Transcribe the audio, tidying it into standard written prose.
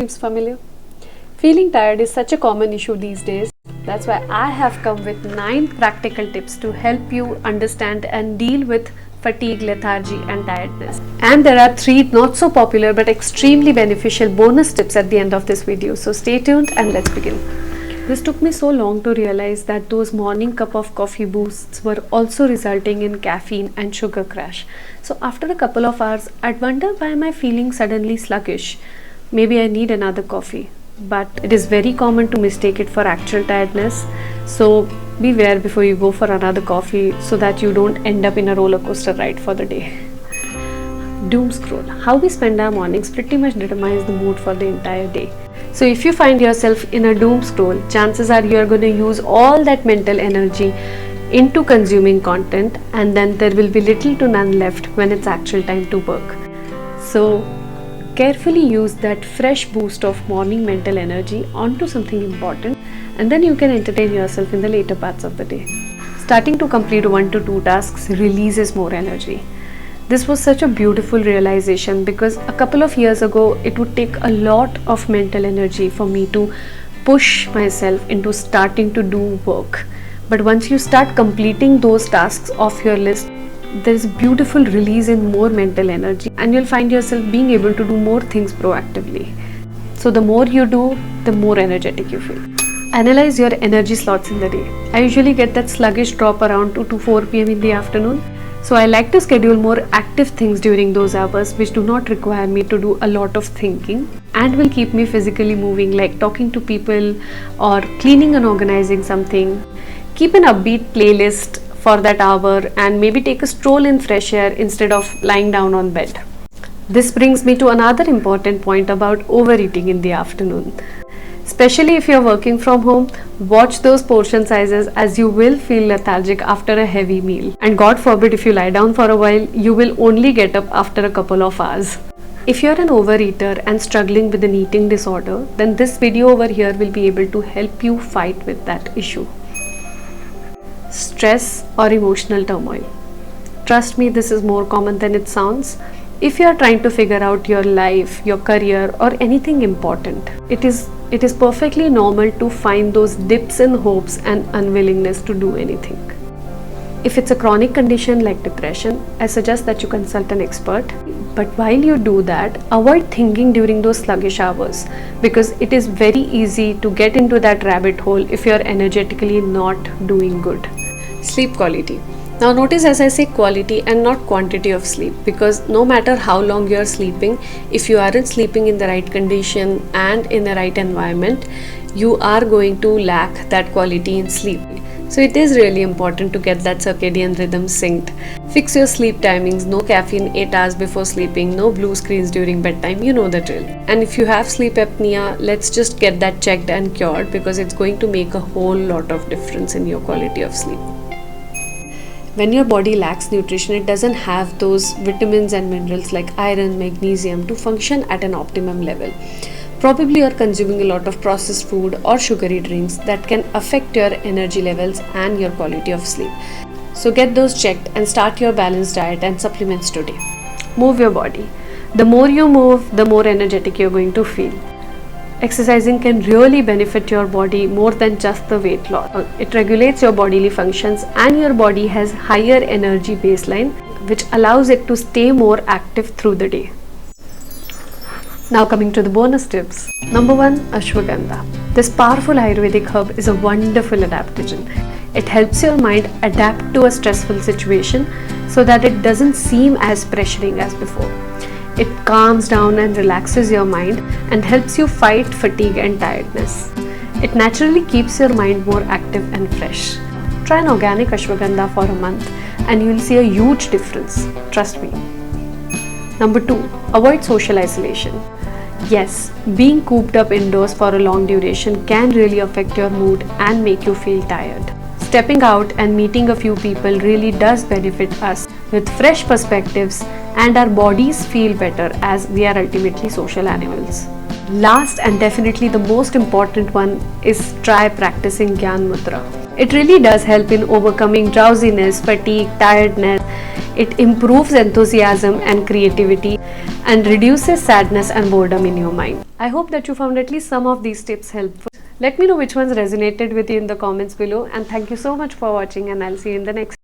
seems familiar? Feeling tired is such a common issue these days. That's why I have come with 9 practical tips to help you understand and deal with fatigue, lethargy and tiredness. And there are 3 not so popular but extremely beneficial bonus tips at the end of this video. So stay tuned and let's begin. This took me so long to realize that those morning cup of coffee boosts were also resulting in caffeine and sugar crash. So after a couple of hours, I'd wonder why am I feeling suddenly sluggish? Maybe I need another coffee. But it is very common to mistake it for actual tiredness. So beware before you go for another coffee so that you don't end up in a roller coaster ride for the day. Doom scroll. How we spend our mornings pretty much determines the mood for the entire day. So if you find yourself in a doom scroll, chances are you are going to use all that mental energy into consuming content, and then there will be little to none left when it's actual time to work. So carefully use that fresh boost of morning mental energy onto something important, and then you can entertain yourself in the later parts of the day. Starting to complete 1 to 2 tasks releases more energy. This was such a beautiful realization because a couple of years ago it would take a lot of mental energy for me to push myself into starting to do work. But once you start completing those tasks off your list, there is a beautiful release in more mental energy and you'll find yourself being able to do more things proactively. So the more you do, the more energetic you feel. Analyze your energy slots in the day. I usually get that sluggish drop around 2 to 4 p.m. in the afternoon. So I like to schedule more active things during those hours which do not require me to do a lot of thinking and will keep me physically moving, like talking to people or cleaning and organizing something. Keep an upbeat playlist for that hour and maybe take a stroll in fresh air instead of lying down on bed. This brings me to another important point about overeating in the afternoon. Especially if you're working from home, watch those portion sizes as you will feel lethargic after a heavy meal. And God forbid if you lie down for a while, you will only get up after a couple of hours. If you're an overeater and struggling with an eating disorder, then this video over here will be able to help you fight with that issue. Stress or emotional turmoil. Trust me, this is more common than it sounds. If you are trying to figure out your life, your career or anything important, it is perfectly normal to find those dips in hopes and unwillingness to do anything. If it's a chronic condition like depression, I suggest that you consult an expert. But while you do that, avoid thinking during those sluggish hours because it is very easy to get into that rabbit hole if you are energetically not doing good. Sleep quality. Now notice as I say quality and not quantity of sleep, because no matter how long you are sleeping, if you aren't sleeping in the right condition and in the right environment, you are going to lack that quality in sleep. So it is really important to get that circadian rhythm synced. Fix your sleep timings, no caffeine 8 hours before sleeping, no blue screens during bedtime, you know the drill. And if you have sleep apnea, let's just get that checked and cured because it's going to make a whole lot of difference in your quality of sleep. When your body lacks nutrition, it doesn't have those vitamins and minerals like iron, magnesium to function at an optimum level. Probably you're consuming a lot of processed food or sugary drinks that can affect your energy levels and your quality of sleep. So get those checked and start your balanced diet and supplements today. Move your body. The more you move, the more energetic you're going to feel. Exercising can really benefit your body more than just the weight loss. It regulates your bodily functions and your body has higher energy baseline, which allows it to stay more active through the day. Now coming to the bonus tips. Number 1, ashwagandha. This powerful Ayurvedic herb is a wonderful adaptogen. It helps your mind adapt to a stressful situation so that it doesn't seem as pressuring as before. It calms down and relaxes your mind and helps you fight fatigue and tiredness. It naturally keeps your mind more active and fresh. Try an organic ashwagandha for a month and you will see a huge difference. Trust me. Number 2, avoid social isolation. Yes, being cooped up indoors for a long duration can really affect your mood and make you feel tired. Stepping out and meeting a few people really does benefit us with fresh perspectives, and our bodies feel better as we are ultimately social animals. Last and definitely the most important one is try practicing Gyan Mudra. It really does help in overcoming drowsiness, fatigue, tiredness. It improves enthusiasm and creativity and reduces sadness and boredom in your mind. I hope that you found at least some of these tips helpful. Let me know which ones resonated with you in the comments below, and thank you so much for watching, and I'll see you in the next